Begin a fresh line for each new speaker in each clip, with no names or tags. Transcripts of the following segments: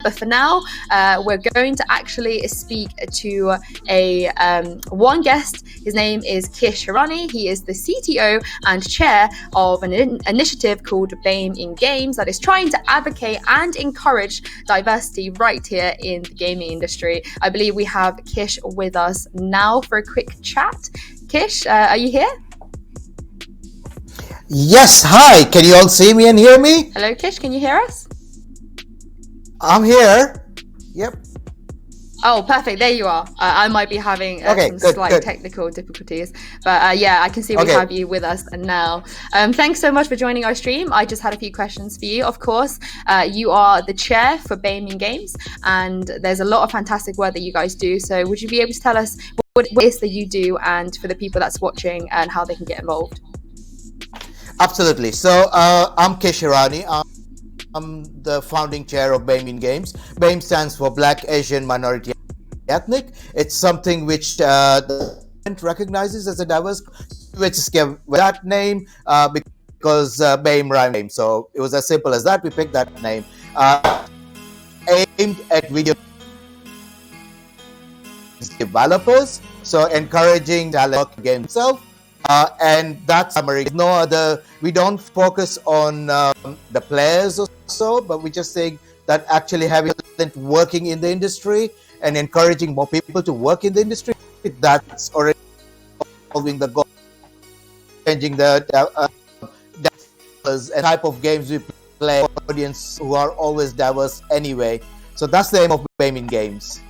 But for now, we're going to actually speak to one guest. His name is Kish Hirani. He is the CTO and chair of an initiative called BAME in Games that is trying to advocate and encourage diversity right here in the gaming industry. I believe we have Kish with us now for a quick chat. Kish, are you here?
Yes, hi. Can you all see me and hear me?
Hello, Kish. Can you hear us?
I'm here. Yep.
Oh, perfect. There you are. I might be having some slight technical difficulties, but yeah, I can see we have you with us now. Thanks so much for joining our stream. I just had a few questions for you. Of course, you are the chair for BAME in Games, and there's a lot of fantastic work that you guys do. So would you be able to tell us what it is that you do, and for the people that's watching, and how they can get involved?
Absolutely. So I'm Kish Hirani. I'm the founding chair of BAME in Games. BAME stands for Black, Asian, Minority, Ethnic. It's something which the government recognizes as a diverse, which is that name because BAME rhyme name. So it was as simple as that. We picked that name. Aimed at video developers, so encouraging talent to game itself. And that's summary. No other. We don't focus on the players or so, but we just think that actually having talent working in the industry and encouraging more people to work in the industry, that's already solving the goal, changing the and type of games we play, audience who are always diverse anyway. So that's the aim of BAME in Games.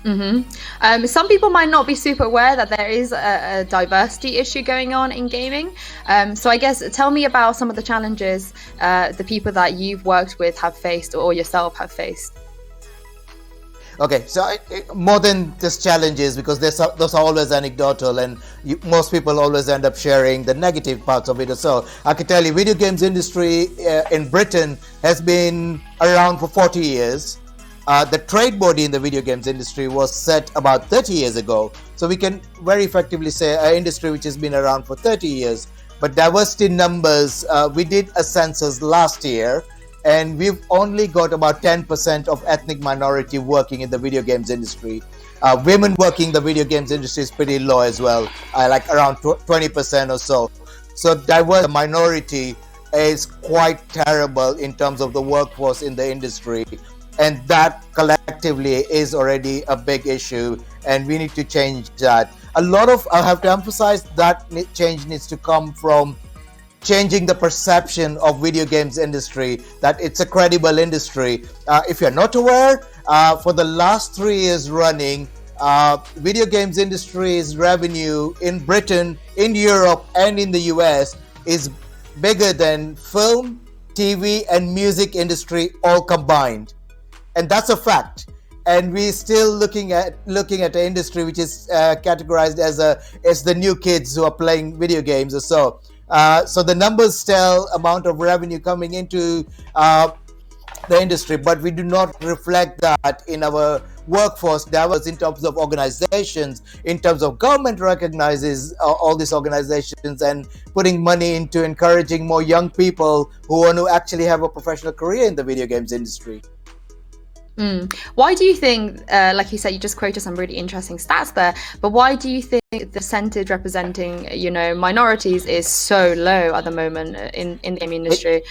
Mm-hmm. Some people might not be super aware that there is a diversity issue going on in gaming. So I guess tell me about some of the challenges the people that you've worked with have faced or yourself have faced.
Okay, so more than just challenges, because those are always anecdotal, and most people always end up sharing the negative parts of it. So I can tell you, video games industry in Britain has been around for 40 years. The trade body in the video games industry was set about 30 years ago. So we can very effectively say an industry which has been around for 30 years. But diversity numbers, we did a census last year, and we've only got about 10% of ethnic minority working in the video games industry. Women working in the video games industry is pretty low as well, like around 20% or so. So diverse minority is quite terrible in terms of the workforce in the industry. And that collectively is already a big issue, and we need to change that. I have to emphasize that change needs to come from changing the perception of video games industry, that it's a credible industry. If you're not aware, for the last 3 years running, video games industry's revenue in Britain, in Europe, and in the US is bigger than film, TV, and music industry all combined. And that's a fact. And we're still looking at an industry which is categorized as the new kids who are playing video games or so. So the numbers tell amount of revenue coming into the industry, but we do not reflect that in our workforce diverse in terms of organizations, in terms of government recognizes all these organizations and putting money into encouraging more young people who want to actually have a professional career in the video games industry.
Why do you think, like you said, you just quoted some really interesting stats there, but why do you think the percentage representing, minorities is so low at the moment in the gaming industry?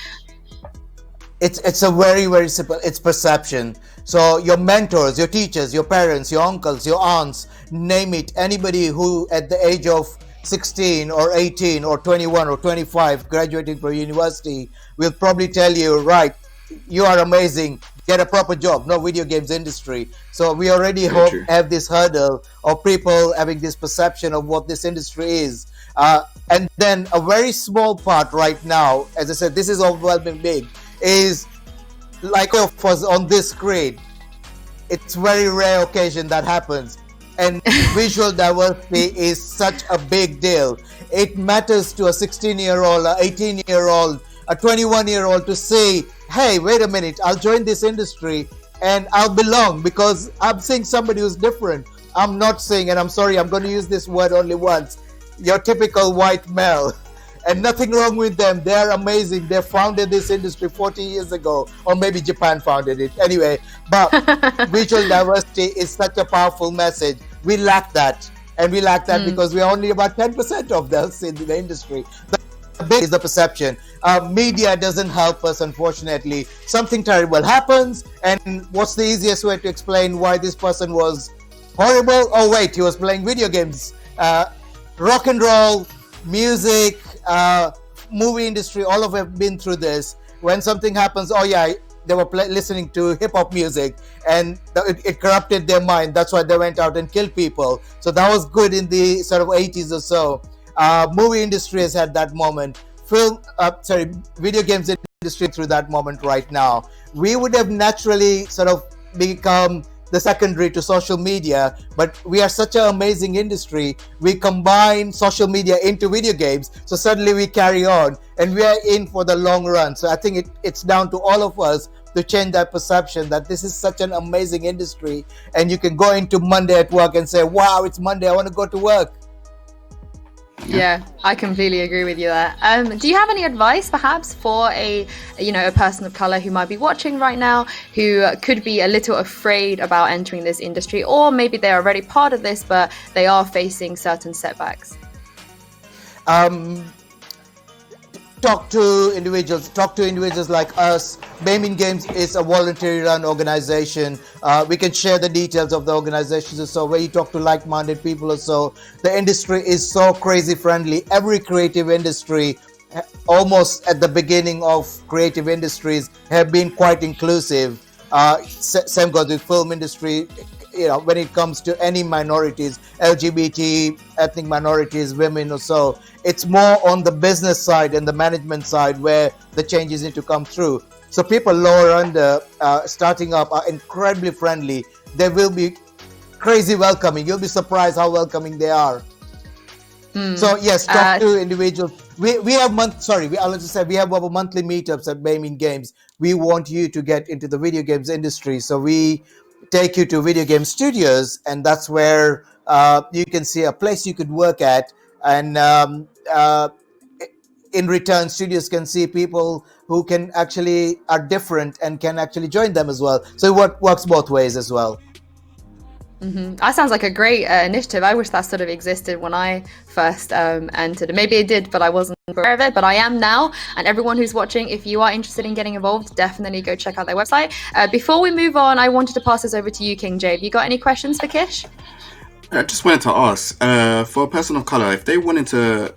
It's a very, very simple, it's perception. So your mentors, your teachers, your parents, your uncles, your aunts, name it, anybody who at the age of 16 or 18 or 21 or 25 graduating from university will probably tell you, right, you are amazing, get a proper job, no video games industry. So we already have this hurdle of people having this perception of what this industry is. And then a very small part right now, as I said, this is overwhelming big, is like of us on this screen. It's very rare occasion that happens. And visual diversity is such a big deal. It matters to a 16-year-old, a 18-year-old, a 21-year-old to say, hey, wait a minute, I'll join this industry and I'll belong because I'm seeing somebody who's different. I'm not saying, and I'm sorry, I'm going to use this word only once, your typical white male. and nothing wrong with them. They're amazing. They founded this industry 40 years ago, or maybe Japan founded it. Anyway, but visual diversity is such a powerful message. We lack that. And we lack that because we're only about 10% of this in the industry. The big is the perception. Media doesn't help us, unfortunately. Something terrible happens, and what's the easiest way to explain why this person was horrible? Oh wait, he was playing video games. Rock and roll, music, movie industry, all of us have been through this. When something happens, oh yeah, they were listening to hip-hop music, and it corrupted their mind. That's why they went out and killed people. So that was good in the sort of 80s or so. Movie industry has had that moment. Video games industry through that moment right now. We would have naturally sort of become the secondary to social media, but we are such an amazing industry. We combine social media into video games, so suddenly we carry on, and we are in for the long run. So I think it's down to all of us to change that perception that this is such an amazing industry, and you can go into Monday at work and say, wow, it's Monday, I want to go to work.
Yeah, I completely agree with you there. Do you have any advice perhaps for a person of color who might be watching right now, who could be a little afraid about entering this industry, or maybe they're already part of this, but they are facing certain setbacks?
Talk to individuals like us. BAME Games is a voluntary run organization. We can share the details of the organizations or so, where you talk to like-minded people or so. The industry is so crazy friendly. Every creative industry, almost at the beginning of creative industries, have been quite inclusive. Same goes with film industry. When it comes to any minorities, LGBT, ethnic minorities, women or so, it's more on the business side and the management side where the changes need to come through. So people lower under, starting up, are incredibly friendly. They will be crazy welcoming. You'll be surprised how welcoming they are. So yes, talk to individuals. We have we have our monthly meetups at BAME Games. We want you to get into the video games industry, so we take you to video game studios, and that's where you can see a place you could work at, and in return, studios can see people who can actually are different and can actually join them as well. So it works both ways as well.
That sounds like a great initiative. I wish that sort of existed when I first entered. Maybe it did, but I wasn't aware of it. But I am now. And everyone who's watching, if you are interested in getting involved, definitely go check out their website. Before we move on, I wanted to pass this over to you, King J. Have you got any questions for Kish?
I just wanted to ask, for a person of color, if they wanted to,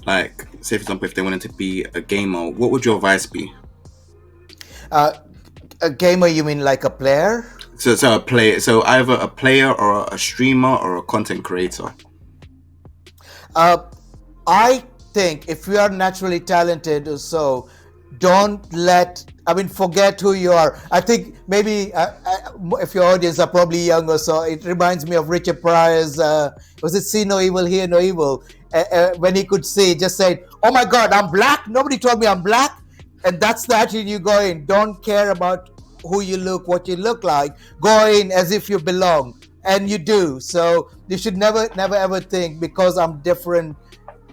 like, say for example, if they wanted to be a gamer, what would your advice be?
A gamer, you mean like a player?
So a player. So either a player or a streamer or a content creator.
I think if you are naturally talented or so, forget who you are. I think maybe if your audience are probably young or so, it reminds me of Richard Pryor's, was it See No Evil, Hear No Evil? When he could see, just said, oh my God, I'm black? Nobody told me I'm black? And that's the attitude you go in. Don't care about who you look, what you look like. Go in as if you belong, and you do. So you should never ever think because I'm different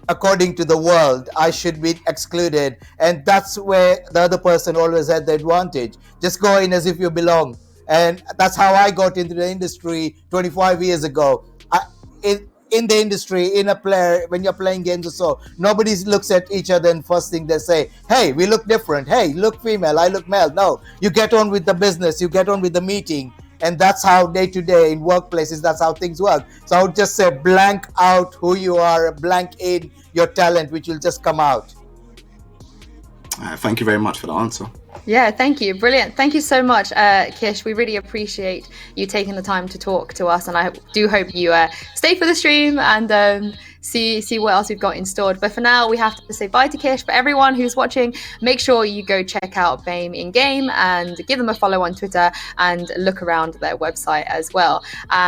according to the world, I should be excluded. And that's where the other person always had the advantage. Just go in as if you belong. And that's how I got into the industry 25 years ago. In the industry, when you're playing games or so, nobody looks at each other and first thing they say, hey, we look different. Hey, look female, I look male. No, you get on with the business, you get on with the meeting. And that's how day to day in workplaces, that's how things work. So I would just say blank out who you are, blank in your talent, which will just come out.
Thank you very much for the answer.
Yeah, thank you. Brilliant. Thank you so much, Kish. We really appreciate you taking the time to talk to us, and I do hope you stay for the stream and see what else we've got in store. But for now, we have to say bye to Kish. For everyone who's watching, make sure you go check out BAME in game and give them a follow on Twitter and look around their website as well. And